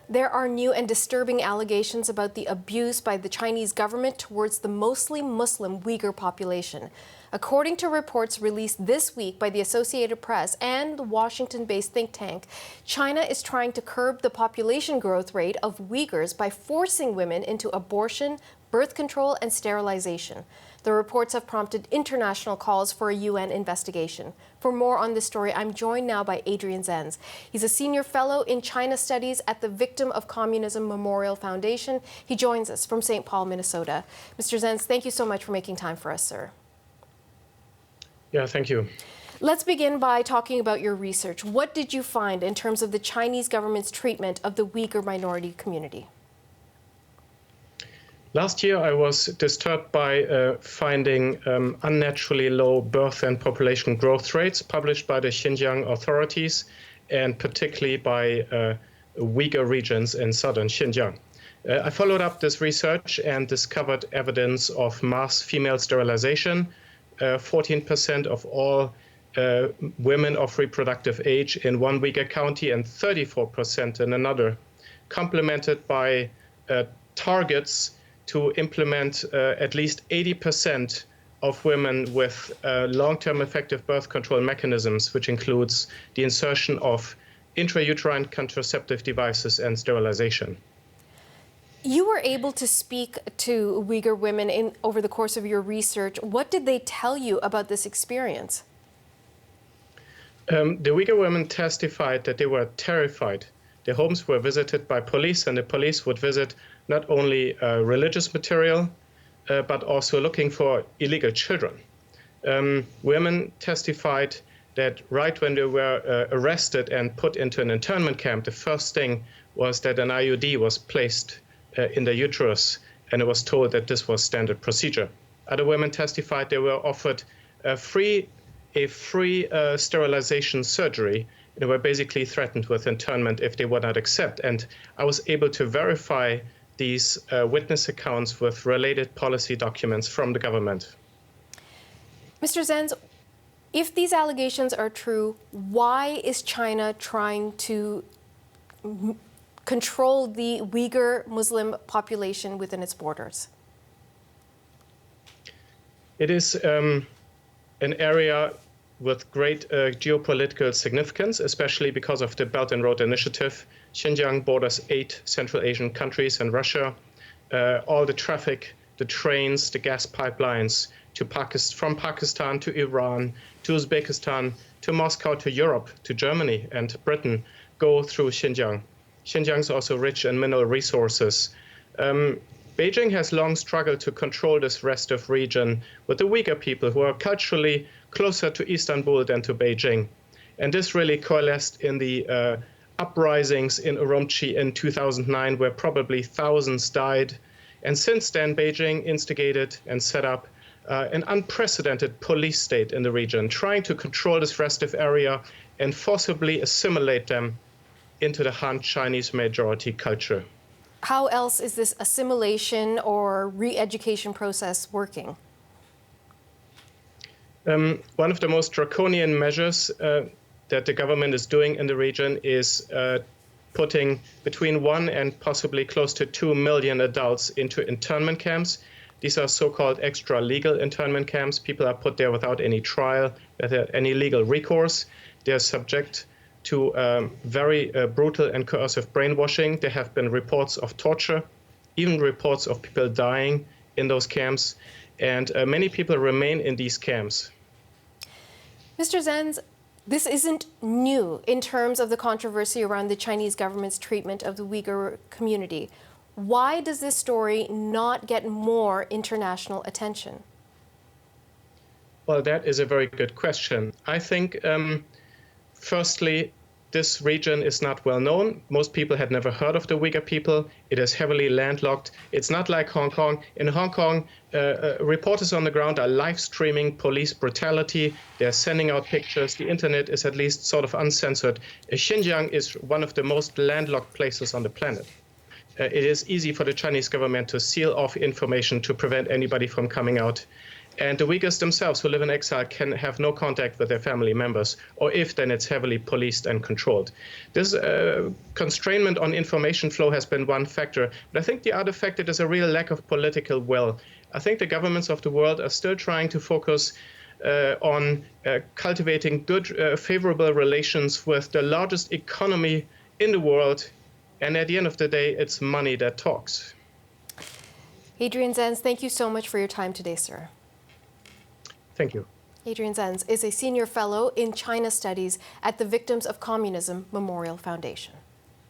There are new and disturbing allegations about the abuse by the Chinese government towards the mostly Muslim Uighur population. According to reports released this week by the Associated Press and the Washington-based think tank, China is trying to curb the population growth rate of Uyghurs by forcing women into abortion, birth control, and sterilization. The reports have prompted international calls for a UN investigation. For more on this story, I'm joined now by Adrian Zenz. He's a senior fellow in China Studies at the Victim of Communism Memorial Foundation. He joins us from St. Paul, Minnesota. Mr. Zenz, thank you so much for making time for us, sir. Yeah, thank you. Let's begin by talking about your research. What did you find in terms of the Chinese government's treatment of the Uyghur minority community? Last year, I was disturbed by finding unnaturally low birth and population growth rates published by the Xinjiang authorities, and particularly by Uyghur regions in southern Xinjiang. I followed up this research and discovered evidence of mass female sterilization. 14% of all women of reproductive age in one Uyghur county and 34% in another, complemented by targets to implement at least 80% of women with long-term effective birth control mechanisms, which includes the insertion of intrauterine contraceptive devices and sterilization. You were able to speak to Uyghur women over the course of your research. What did they tell you about this experience? The Uyghur women testified that they were terrified. Their homes were visited by police, and the police would visit not only religious material, but also looking for illegal children. Women testified that right when they were arrested and put into an internment camp, the first thing was that an IUD was placed in the uterus, and it was told that this was standard procedure. Other women testified they were offered a free sterilization surgery. They were basically threatened with internment if they would not accept. And I was able to verify these witness accounts with related policy documents from the government. Mr. Zenz, if these allegations are true, why is China trying to control the Uyghur Muslim population within its borders? It is an area with great geopolitical significance, especially because of the Belt and Road Initiative. Xinjiang borders 8 Central Asian countries and Russia. All the traffic, the trains, the gas pipelines from Pakistan to Iran, to Uzbekistan, to Moscow, to Europe, to Germany and Britain go through Xinjiang. Xinjiang is also rich in mineral resources. Beijing has long struggled to control this restive region with the Uyghur people, who are culturally closer to Istanbul than to Beijing. And this really coalesced in the uprisings in Urumqi in 2009, where probably thousands died. And since then, Beijing instigated and set up an unprecedented police state in the region, trying to control this restive area and forcibly assimilate them into the Han Chinese majority culture. How else is this assimilation or re-education process working? One of the most draconian measures that the government is doing in the region is putting between 1 and possibly close to 2 million adults into internment camps. These are so-called extra-legal internment camps. People are put there without any trial, without any legal recourse. They are subject to very brutal and coercive brainwashing. There have been reports of torture, even reports of people dying in those camps, and many people remain in these camps. Mr. Zenz, this isn't new in terms of the controversy around the Chinese government's treatment of the Uyghur community. Why does this story not get more international attention? Well, that is a very good question. I think firstly, this region is not well known. Most people had never heard of the Uyghur people. It is heavily landlocked. It's not like Hong Kong. In Hong Kong, reporters on the ground are live streaming police brutality. They're sending out pictures. The internet is at least sort of uncensored. Xinjiang is one of the most landlocked places on the planet. It is easy for the Chinese government to seal off information to prevent anybody from coming out. And the Uyghurs themselves who live in exile can have no contact with their family members, or if, then it's heavily policed and controlled. This constrainment on information flow has been one factor, but I think the other factor is a real lack of political will. I think the governments of the world are still trying to focus on cultivating good, favorable relations with the largest economy in the world, and at the end of the day, it's money that talks. Adrian Zenz, thank you so much for your time today, sir. Thank you. Adrian Zenz is a senior fellow in China Studies at the Victims of Communism Memorial Foundation.